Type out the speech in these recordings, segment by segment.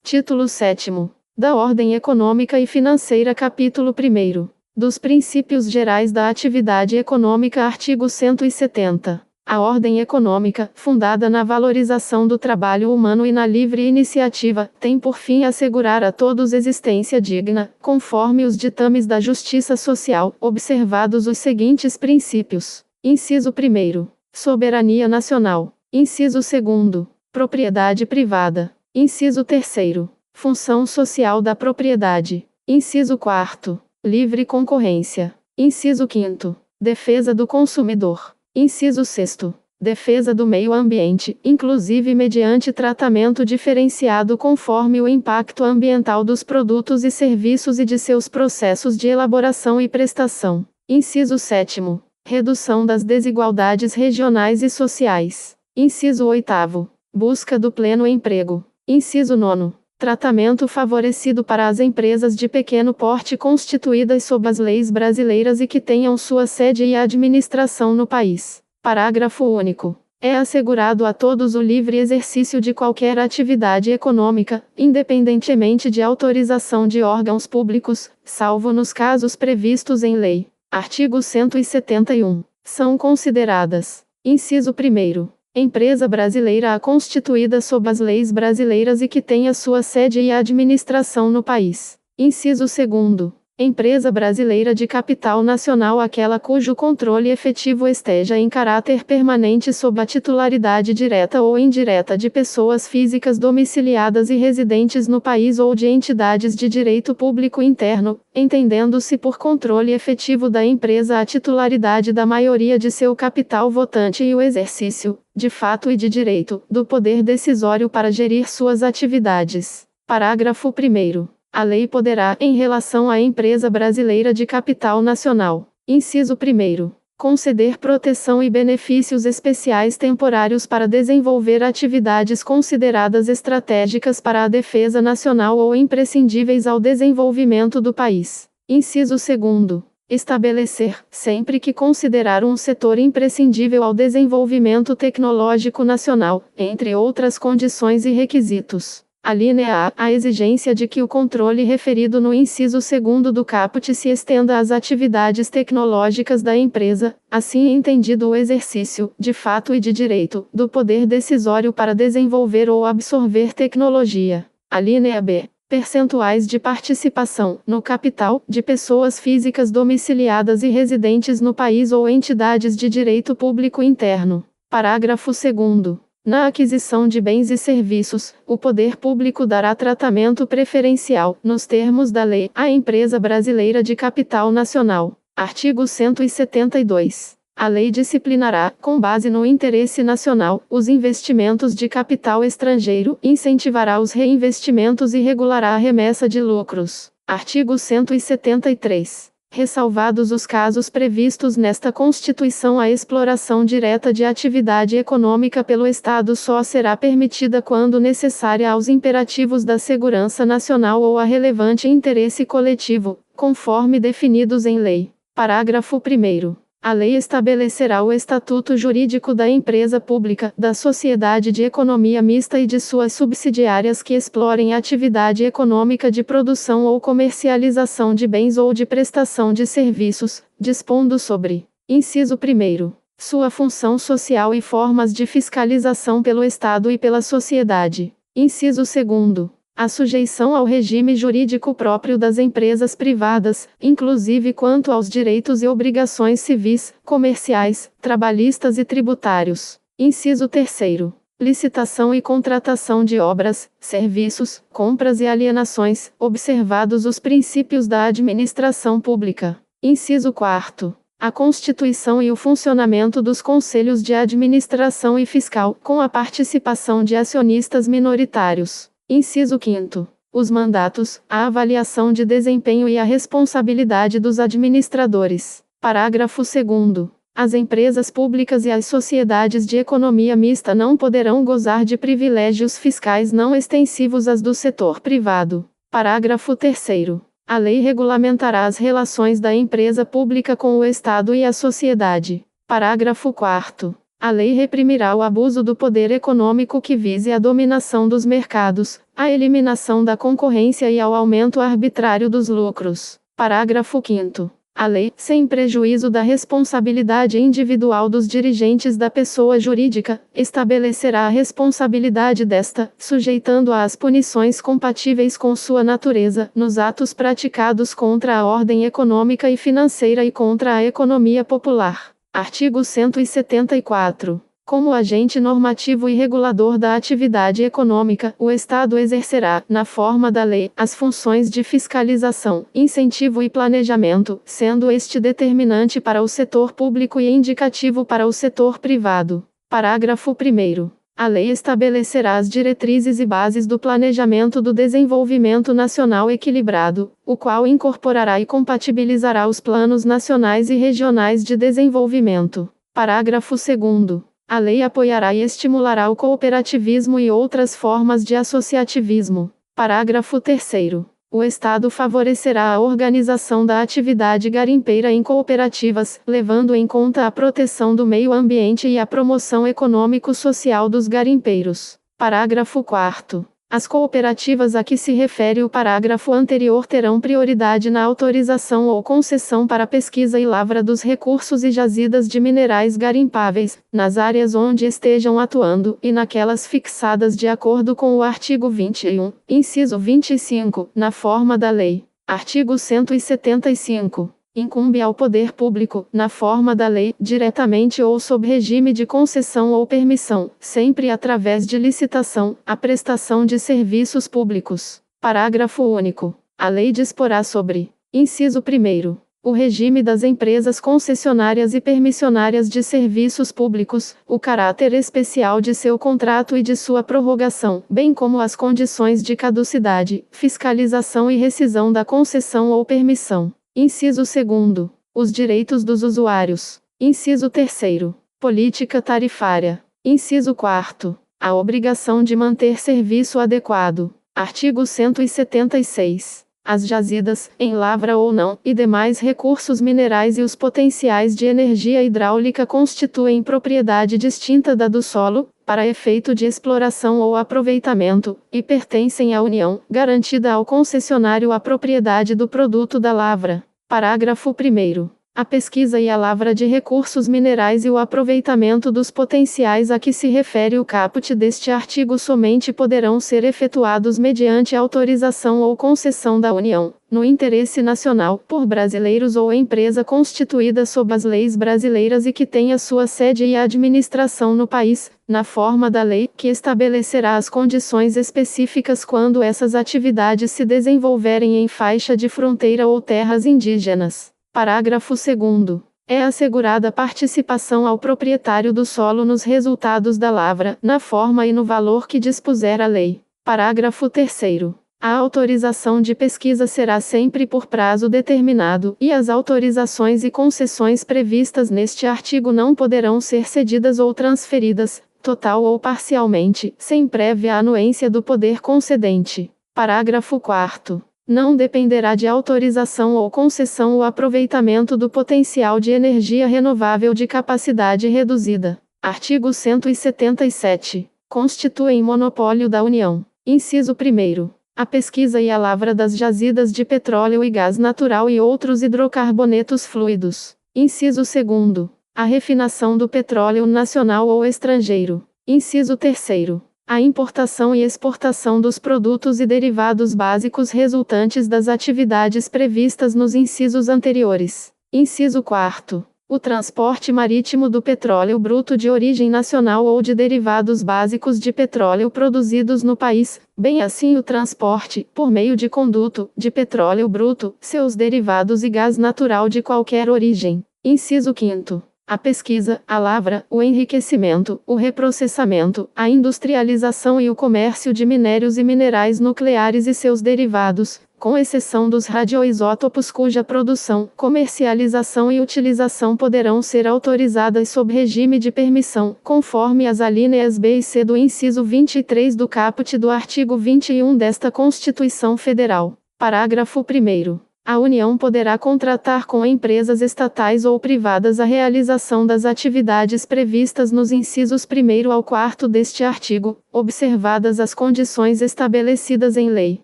Título 7º. Da Ordem Econômica e Financeira. Capítulo 1º. Dos Princípios Gerais da Atividade Econômica. Artigo 170. A ordem econômica, fundada na valorização do trabalho humano e na livre iniciativa, tem por fim assegurar a todos existência digna, conforme os ditames da justiça social, observados os seguintes princípios. Inciso 1º. Soberania nacional. Inciso 2º. Propriedade privada. Inciso 3º. Função social da propriedade. Inciso 4º. Livre concorrência. Inciso 5º. Defesa do consumidor. Inciso 6º. Defesa do meio ambiente, inclusive mediante tratamento diferenciado conforme o impacto ambiental dos produtos e serviços e de seus processos de elaboração e prestação. Inciso 7º. Redução das desigualdades regionais e sociais. Inciso 8º. Busca do pleno emprego. Inciso 9º. Tratamento favorecido para as empresas de pequeno porte constituídas sob as leis brasileiras e que tenham sua sede e administração no país. Parágrafo único. É assegurado a todos o livre exercício de qualquer atividade econômica, independentemente de autorização de órgãos públicos, salvo nos casos previstos em lei. Artigo 171. São consideradas: inciso 1º. Empresa brasileira constituída sob as leis brasileiras e que tenha sua sede e administração no país. Inciso 2º. Empresa brasileira de capital nacional aquela cujo controle efetivo esteja em caráter permanente sob a titularidade direta ou indireta de pessoas físicas domiciliadas e residentes no país ou de entidades de direito público interno, entendendo-se por controle efetivo da empresa a titularidade da maioria de seu capital votante e o exercício, de fato e de direito, do poder decisório para gerir suas atividades. Parágrafo 1º. A lei poderá, em relação à empresa brasileira de capital nacional, inciso 1º, conceder proteção e benefícios especiais temporários para desenvolver atividades consideradas estratégicas para a defesa nacional ou imprescindíveis ao desenvolvimento do país. Inciso 2º. Estabelecer, sempre que considerar um setor imprescindível ao desenvolvimento tecnológico nacional, entre outras condições e requisitos. Alínea A. A exigência de que o controle referido no inciso 2º do caput se estenda às atividades tecnológicas da empresa, assim entendido o exercício, de fato e de direito, do poder decisório para desenvolver ou absorver tecnologia. Alínea B. Percentuais de participação, no capital, de pessoas físicas domiciliadas e residentes no país ou entidades de direito público interno. Parágrafo 2º. Na aquisição de bens e serviços, o poder público dará tratamento preferencial, nos termos da lei, à empresa brasileira de capital nacional. Artigo 172. A lei disciplinará, com base no interesse nacional, os investimentos de capital estrangeiro, incentivará os reinvestimentos e regulará a remessa de lucros. Artigo 173. Ressalvados os casos previstos nesta Constituição, a exploração direta de atividade econômica pelo Estado só será permitida quando necessária aos imperativos da segurança nacional ou a relevante interesse coletivo, conforme definidos em lei. Parágrafo 1º. A lei estabelecerá o estatuto jurídico da empresa pública, da sociedade de economia mista e de suas subsidiárias que explorem atividade econômica de produção ou comercialização de bens ou de prestação de serviços, dispondo sobre: inciso 1º. Sua função social e formas de fiscalização pelo Estado e pela sociedade. Inciso 2º. A sujeição ao regime jurídico próprio das empresas privadas, inclusive quanto aos direitos e obrigações civis, comerciais, trabalhistas e tributários. Inciso 3º. Licitação e contratação de obras, serviços, compras e alienações, observados os princípios da administração pública. Inciso 4º. A constituição e o funcionamento dos conselhos de administração e fiscal, com a participação de acionistas minoritários. Inciso 5º. Os mandatos, a avaliação de desempenho e a responsabilidade dos administradores. Parágrafo 2º. As empresas públicas e as sociedades de economia mista não poderão gozar de privilégios fiscais não extensivos às do setor privado. Parágrafo 3º. A lei regulamentará as relações da empresa pública com o Estado e a sociedade. Parágrafo 4º. A lei reprimirá o abuso do poder econômico que vise a dominação dos mercados, a eliminação da concorrência e ao aumento arbitrário dos lucros. Parágrafo 5º. A lei, sem prejuízo da responsabilidade individual dos dirigentes da pessoa jurídica, estabelecerá a responsabilidade desta, sujeitando-a às punições compatíveis com sua natureza, nos atos praticados contra a ordem econômica e financeira e contra a economia popular. Artigo 174. Como agente normativo e regulador da atividade econômica, o Estado exercerá, na forma da lei, as funções de fiscalização, incentivo e planejamento, sendo este determinante para o setor público e indicativo para o setor privado. Parágrafo 1º. A lei estabelecerá as diretrizes e bases do planejamento do desenvolvimento nacional equilibrado, o qual incorporará e compatibilizará os planos nacionais e regionais de desenvolvimento. Parágrafo 2º. A lei apoiará e estimulará o cooperativismo e outras formas de associativismo. Parágrafo 3º. O Estado favorecerá a organização da atividade garimpeira em cooperativas, levando em conta a proteção do meio ambiente e a promoção econômico-social dos garimpeiros. Parágrafo 4º. As cooperativas a que se refere o parágrafo anterior terão prioridade na autorização ou concessão para pesquisa e lavra dos recursos e jazidas de minerais garimpáveis, nas áreas onde estejam atuando, e naquelas fixadas de acordo com o artigo 21, inciso 25, na forma da lei. Artigo 175. Incumbe ao poder público, na forma da lei, diretamente ou sob regime de concessão ou permissão, sempre através de licitação, a prestação de serviços públicos. Parágrafo único. A lei disporá sobre: inciso 1º, o regime das empresas concessionárias e permissionárias de serviços públicos, o caráter especial de seu contrato e de sua prorrogação, bem como as condições de caducidade, fiscalização e rescisão da concessão ou permissão. Inciso 2º. Os direitos dos usuários. Inciso 3º. Política tarifária. Inciso 4º. A obrigação de manter serviço adequado. Artigo 176. As jazidas, em lavra ou não, e demais recursos minerais e os potenciais de energia hidráulica constituem propriedade distinta da do solo, para efeito de exploração ou aproveitamento, e pertencem à União, garantida ao concessionário a propriedade do produto da lavra. Parágrafo 1º. A pesquisa e a lavra de recursos minerais e o aproveitamento dos potenciais a que se refere o caput deste artigo somente poderão ser efetuados mediante autorização ou concessão da União, no interesse nacional, por brasileiros ou empresa constituída sob as leis brasileiras e que tenha sua sede e administração no país, na forma da lei, que estabelecerá as condições específicas quando essas atividades se desenvolverem em faixa de fronteira ou terras indígenas. Parágrafo 2º. É assegurada participação ao proprietário do solo nos resultados da lavra, na forma e no valor que dispuser a lei. Parágrafo 3º. A autorização de pesquisa será sempre por prazo determinado, e as autorizações e concessões previstas neste artigo não poderão ser cedidas ou transferidas, total ou parcialmente, sem prévia anuência do poder concedente. Parágrafo 4º. Não dependerá de autorização ou concessão o aproveitamento do potencial de energia renovável de capacidade reduzida. Artigo 177. Constituem monopólio da União. Inciso 1º. A pesquisa e a lavra das jazidas de petróleo e gás natural e outros hidrocarbonetos fluidos. Inciso 2º. A refinação do petróleo nacional ou estrangeiro. Inciso 3º. A importação e exportação dos produtos e derivados básicos resultantes das atividades previstas nos incisos anteriores. Inciso 4º. O transporte marítimo do petróleo bruto de origem nacional ou de derivados básicos de petróleo produzidos no país, bem assim o transporte, por meio de conduto, de petróleo bruto, seus derivados e gás natural de qualquer origem. Inciso 5º. A pesquisa, a lavra, o enriquecimento, o reprocessamento, a industrialização e o comércio de minérios e minerais nucleares e seus derivados, com exceção dos radioisótopos cuja produção, comercialização e utilização poderão ser autorizadas sob regime de permissão, conforme as alíneas B e C do inciso 23 do caput do artigo 21 desta Constituição Federal. Parágrafo 1º. A União poderá contratar com empresas estatais ou privadas a realização das atividades previstas nos incisos 1º ao 4º deste artigo, observadas as condições estabelecidas em lei.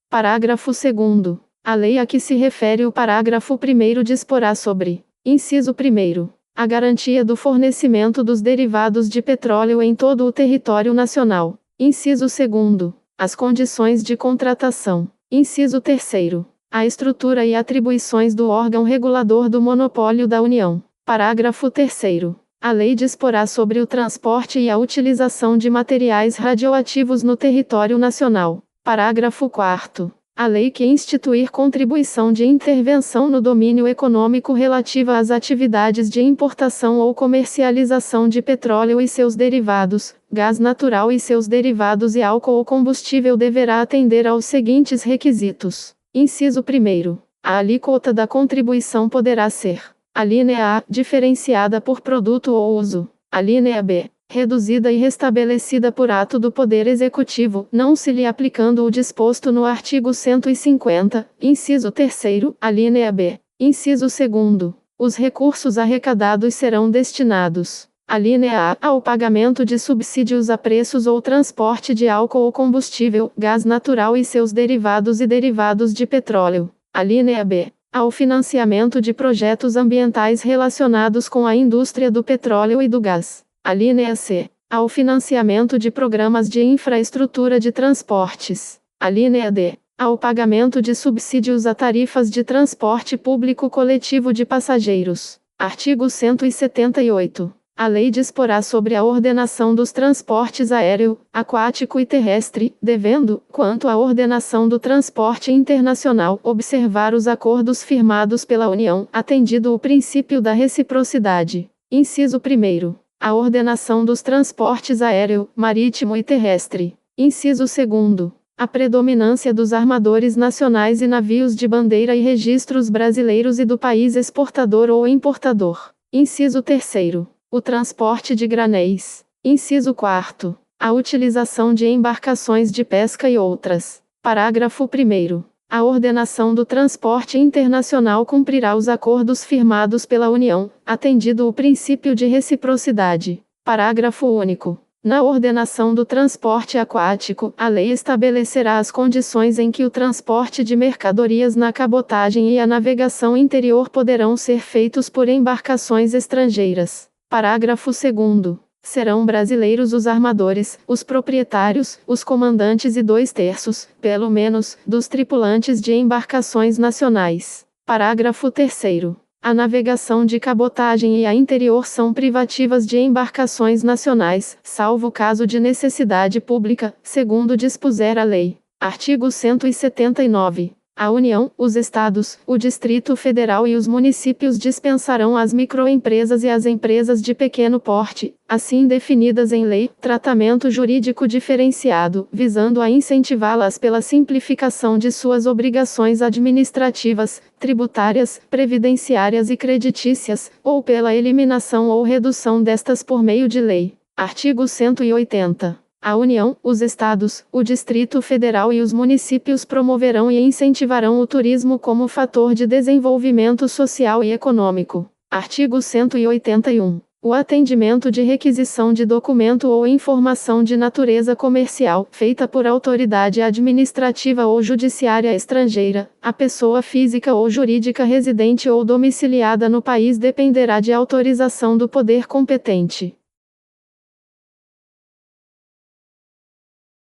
Parágrafo 2º. A lei a que se refere o parágrafo 1º disporá sobre: inciso 1º. A garantia do fornecimento dos derivados de petróleo em todo o território nacional. Inciso 2º. As condições de contratação. Inciso 3º. A estrutura e atribuições do órgão regulador do monopólio da União. Parágrafo 3º. A lei disporá sobre o transporte e a utilização de materiais radioativos no território nacional. Parágrafo 4º. A lei que instituir contribuição de intervenção no domínio econômico relativa às atividades de importação ou comercialização de petróleo e seus derivados, gás natural e seus derivados e álcool ou combustível deverá atender aos seguintes requisitos. Inciso 1º. A alíquota da contribuição poderá ser: alínea A, diferenciada por produto ou uso; alínea B, reduzida e restabelecida por ato do Poder Executivo, não se lhe aplicando o disposto no artigo 150, inciso 3º, alínea B. Inciso 2º. Os recursos arrecadados serão destinados: alínea A, ao pagamento de subsídios a preços ou transporte de álcool ou combustível, gás natural e seus derivados e derivados de petróleo; alínea B, ao financiamento de projetos ambientais relacionados com a indústria do petróleo e do gás; alínea C, ao financiamento de programas de infraestrutura de transportes; alínea D, ao pagamento de subsídios a tarifas de transporte público coletivo de passageiros. Artigo 178. A lei disporá sobre a ordenação dos transportes aéreo, aquático e terrestre, devendo, quanto à ordenação do transporte internacional, observar os acordos firmados pela União, atendido o princípio da reciprocidade. Inciso 1º. A ordenação dos transportes aéreo, marítimo e terrestre. Inciso 2º. A predominância dos armadores nacionais e navios de bandeira e registros brasileiros e do país exportador ou importador. Inciso 3º. O transporte de granéis. Inciso 4º. A utilização de embarcações de pesca e outras. Parágrafo 1º. A ordenação do transporte internacional cumprirá os acordos firmados pela União, atendido o princípio de reciprocidade. Parágrafo único. Na ordenação do transporte aquático, a lei estabelecerá as condições em que o transporte de mercadorias na cabotagem e a navegação interior poderão ser feitos por embarcações estrangeiras. Parágrafo 2º. Serão brasileiros os armadores, os proprietários, os comandantes e 2/3, pelo menos, dos tripulantes de embarcações nacionais. Parágrafo 3º. A navegação de cabotagem e a interior são privativas de embarcações nacionais, salvo caso de necessidade pública, segundo dispuser a lei. Artigo 179. A União, os Estados, o Distrito Federal e os municípios dispensarão às microempresas e às empresas de pequeno porte, assim definidas em lei, tratamento jurídico diferenciado, visando a incentivá-las pela simplificação de suas obrigações administrativas, tributárias, previdenciárias e creditícias, ou pela eliminação ou redução destas por meio de lei. Artigo 180. A União, os Estados, o Distrito Federal e os municípios promoverão e incentivarão o turismo como fator de desenvolvimento social e econômico. Artigo 181. O atendimento de requisição de documento ou informação de natureza comercial, feita por autoridade administrativa ou judiciária estrangeira, a pessoa física ou jurídica residente ou domiciliada no país dependerá de autorização do poder competente.